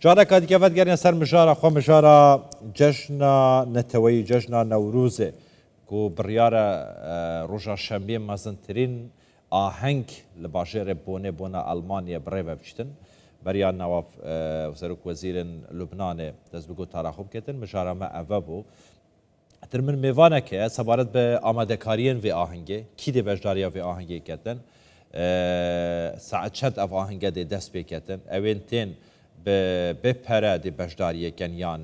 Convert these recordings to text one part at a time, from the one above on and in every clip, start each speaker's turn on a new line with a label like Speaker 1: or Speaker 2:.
Speaker 1: جارا کادی که ود گرین سر مجارا خو مجارا جشن نتوی جشن نوروزه کو بریارا روزا شنبه مزنترین آهنگ لباجر بونه آلمانیا برای بچتن برای نواب وزارت وزیر لبنان دست بگو تراخوب کردن مجارا ما اوابو در من میوانه که سبارت به آماده کارین و آهنگه کی دی بجداریا و آهنگه کردن ساعت چند اف آهنگه دی دست بکردن اوینتین به پره دی بجداریه کن یان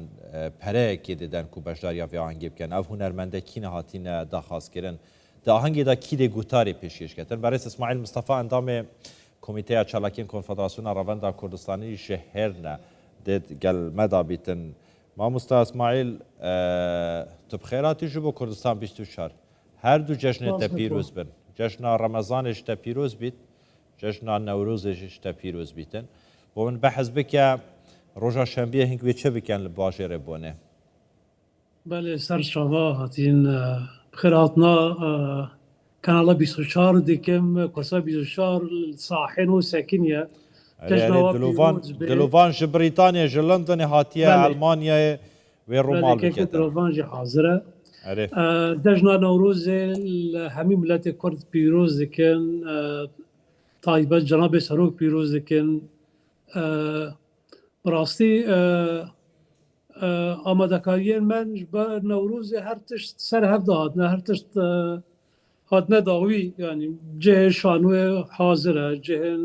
Speaker 1: پره کی دیدن کو بجداریا و آهنگه بکن اف هنرمنده کی نهاتین داخواست کردن دا آهنگی دا کی دی گوتاری پیشکش کردن برای اسماعیل مصطفی اندام کمیته چالاکین کنفدراسیون رواندا کردستانی شهرنا دید گل مدا بیتن ما مستا اسماعیل تو بخیراتی جو با کردستان 24 هر دو جشن تا پیروز بن جشن رمضانش تا پیروز بیت جشن نوروزش تا پیروز بیتن و من بحث بکه روزا شنبه هنگ چه بکن لباجر بونه
Speaker 2: بله سر شما هاتین بخیراتنا کانال 24 دیکم کسا 24 صاحن و ساکنیه
Speaker 1: دلوان جه بریتانیا جه لندن هاتیه المانیا و رومال
Speaker 2: بکن دلوان جه حاضره جشن نوروز همین ملت کرد پیروز دکن طایبت جناب سروک پیروز دکن براستی آماده کاری من با نوروز هر تشت سر هفته هاتنه هر تشت هاتنه داوی یعنی جه شانو حاضره جه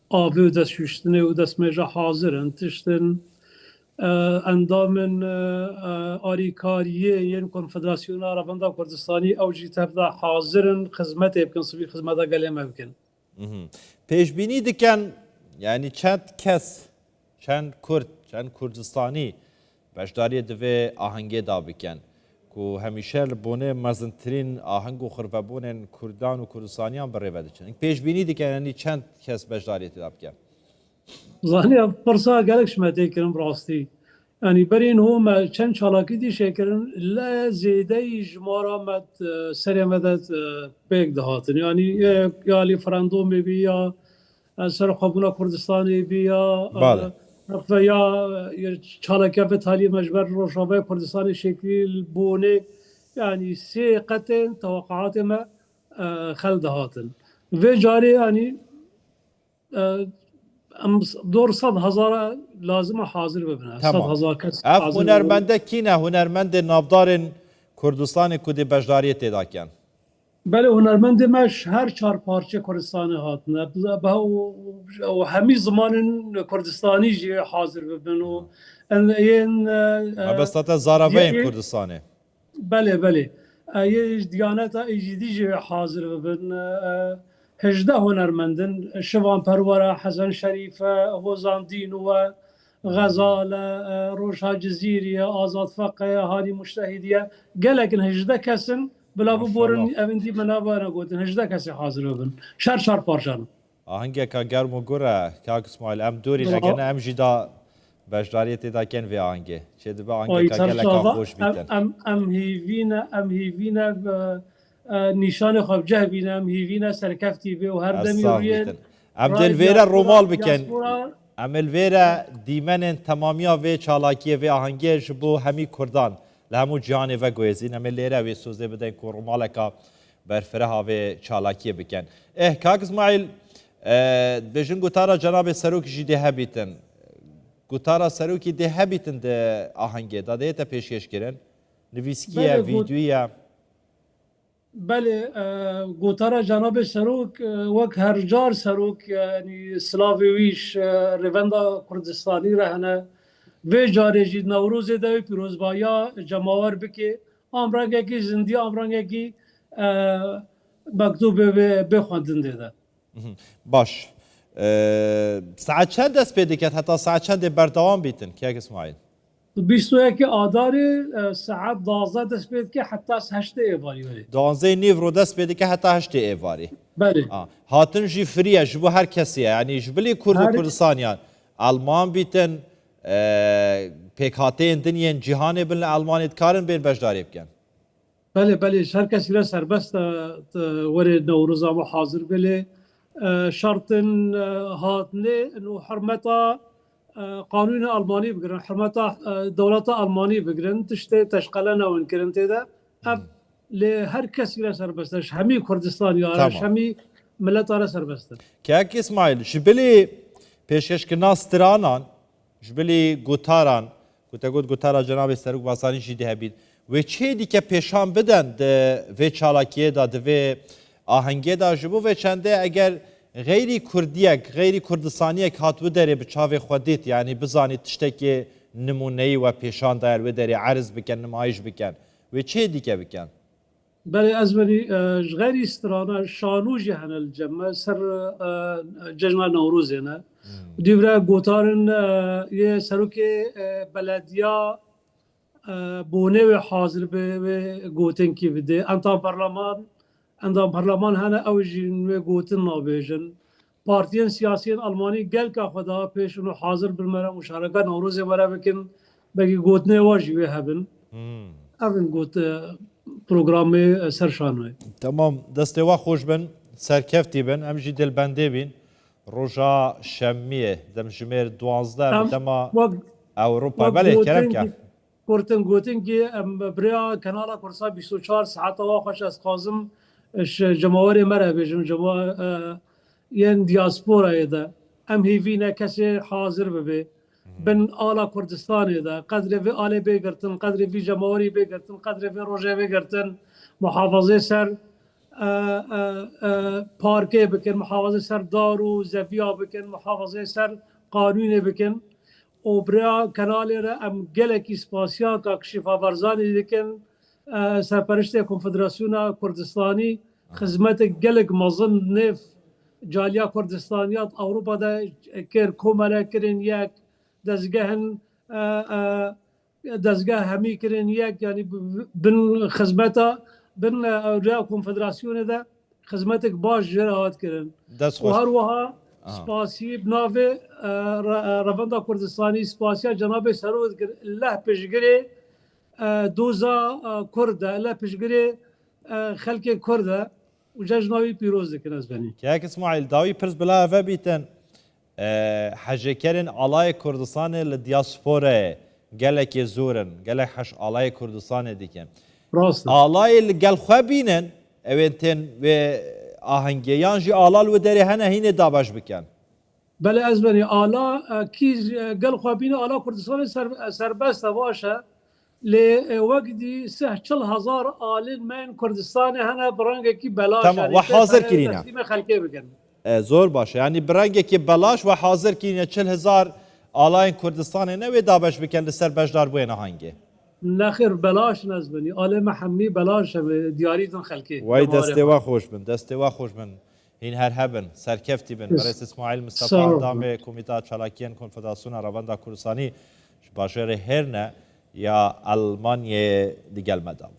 Speaker 2: آبی و دست شوشتنه و دست میجا حاضرن تشتن اندامن آریکاریه یعنی کنفدراسیون رواندا کردستانی اوجی تبدا حاضرن خدمت بکن سوی خدمت گلیم بکن
Speaker 1: پیش بینی دکن یعنی چند کس چند کردستانی بشداری دوی آهنگه دا بکن که همیشه بونه مزنترین آهنگ و خرفبون کردان و کردستانیان برای وده چند پیش بینی دکن یعنی چند کس بشداری دا بکن
Speaker 2: زانی پرسا گلک شمته کرن براستی یعنی برین هم چند چالاکی دیشه کرن لا زیده جمارا مد سری مدد بیگ دهاتن یعنی یا لیفراندوم بی یا سر خوابونا کردستانی بی یا چالاکی به تالی مجبر روشابه کردستانی شکل بونه یعنی سی قطن توقعات ما خل دهاتن و جاری یعنی دور 100,000 لازم حاضر ببینه 100,000 کس
Speaker 1: اف هنرمنده کینه هنرمند نافدار کردستان کدی بجداری تیدا کن
Speaker 2: بله هنرمند مش هر چهار پارچه کردستانی هاتنه و همه زمان کردستانی جی حاضر ببینه و این
Speaker 1: بستات زاراوه کردستانه
Speaker 2: بله یه دیانت ایجیدی جی حاضر ببینه 18 هنرمندن شوان پروره حسن شریفه هوزاندین و غزال روشا جزیری آزاد فقه هادی مجتهدیه گلکن 18 کسن بلا بورن اوندی منابانه گوتن 18 کسی حاضر ببن شر پارچان
Speaker 1: آهنگه که گرم و گره که اسماعیل ام دوری نگنه ام جدا بجداریت دا کن وی آهنگه چه دبا آهنگه که گلک خوش بیتن
Speaker 2: ام هیوینه نشان خواب جه بینم هیوینه سرکفتی به و هر دمی روی
Speaker 1: ام دلویره رومال بکن ام الویره دیمن تمامیا و چالاکیه و آهنگه جبو همی کردان لهمو جهان و گویزین ام لیره و سوزه بدن که رومالکا برفره ها و چالاکیه بکن کاک اسماعیل بجن گوتارا جناب سروک جی ده بیتن گوتارا سروکی ده بیتن ده آهنگه داده تا پیشکش کرن نویسکیه ویدیویه
Speaker 2: بله گوتارا جناب سروک وک هر جار سروک یعنی سلاویش روندا کردستانی رهنه و جاری جید نوروز دوی پیروز بایا جماور بکی آمرانگه کی زندی آمرانگه کی مکتوب بخواندن دیده
Speaker 1: باش ساعت چند دست پیدا کرد حتی ساعت چند بردوام بیتن که اسماعیل
Speaker 2: 21 آذار ساعت 12 دست پید که حتی 8 ایواری بله
Speaker 1: 12 نیو رو دست پید که حتی 8 ایواری
Speaker 2: بله
Speaker 1: هاتن جی فریه جبو هر کسیه یعنی جبلی کرد و کردستانیان آلمان بیتن پیک هاتین دنیان جهان بین آلمانیت کارن بین بجداری بکن
Speaker 2: بله هر کسی را سربست وری نوروز ما حاضر بله شرط هاتنه انو حرمتا قانون آلمانی بگیرن حرمت دولت آلمانی بگیرن تشته تشغله نوین کردن تیدا اف ل هر کسی را سربستش همی کردستانی آرش
Speaker 1: تمام.
Speaker 2: همی ملت آره سربستن
Speaker 1: که اسماعیل جبلی پیشکش کردن سترانان جبلی گوتاران گوتارا جناب سروک باسانی جدی هبید و چه دیگه پیشان بدن و چالاکیه دا و آهنگه دا جبو و چنده اگر غیری کردیک غیری کردستانیک هات و داره به چاوی خودیت یعنی بزانید تشتکی نمونهی و پیشان دایر و داره عرض بکن نمایش بکن و چه دیگه بکن
Speaker 2: بله از بنی غیر استرانا شانوجی هنر الجمع سر جشن نوروز نه دیوره گوتارن یه سروک بلدیا بونه و حاضر به گوتن کی بده انتا پارلمان هنه اوجین و گوتن نابیجن پارتیان سیاسیین آلمانی گل که خدا پیشونو حاضر بالمره مشارکه نوروز مرا بکن بگی گوتنه واجی و هبن اون گوت پروگرام سرشانوی
Speaker 1: تمام دستوا خوش بن سرکفتی بن امجی دلبنده بین روژا شمیه دم جمیر 12 دما اوروپا بله کرم که
Speaker 2: گوتن که بریا کانال کرسا 24 ساعت خوش از خازم جماوری مره بیجم ین دیاسپورا ده ام هیوینه کسی حاضر ببه بن آلا کردستان ده قدر وی آله بگرتن قدر وی جماوری بگرتن قدر وی روژه بگرتن محافظه سر پارکه بکن محافظه سر دارو زفیا بکن محافظه سر قانون بکن و برای کانالی را ام گلکی سپاسیا که کشیفا ورزانی دکن سرپرشت کنفدراسیون کردستانی خدمت گلک مزن نف جالیا کردستانیات اروپا دا کر کومره کرن یک دزگاه همی کرن یک یعنی بن خدمتا بن ریا کنفدراسیون دا خدمتک باش جرات کرن و هر وها سپاسی بناوه رفندا کردستانی سپاسیا جناب سرود الله پشگری دوزا کرده الله پشگری خلق کرده و جشنوی پیروز دکن از بنی
Speaker 1: که اسماعیل داوی پرس بلا و بیتن حجکرین علای کردستان لدیاسپوره گلک زورن گلک حش علای کردستان دیکن
Speaker 2: راست
Speaker 1: علای گل خوابینن اوینتن و آهنگیان جی آلال و داره هنه هینه دابش بکن
Speaker 2: بله از بنی آلا کی گل خوابین آلا کردستان سربسته باشه ل وقتی 40,000 آلین من کردستان هنه برانگه کی بلاش
Speaker 1: تمام و حاضر کرینه
Speaker 2: خلقه بکن
Speaker 1: زور باشه یعنی برانگه کی بلاش و حاضر کرینه 40,000 آلاین کردستان نوی دابش بکن لسر بجدار بوین آهنگه
Speaker 2: نخیر بلاش نزبنی آل محمی بلاش دیاریتون خلقه
Speaker 1: وای دستوا خوش بن دستوا خوش بن این هر هبن سرکفتی بن برای اسماعیل مصطفی اندام کمیته چالاکیان کنفدراسیون رواندا کردستانی باشر هرنه یا آلمانیا دیگه المدام.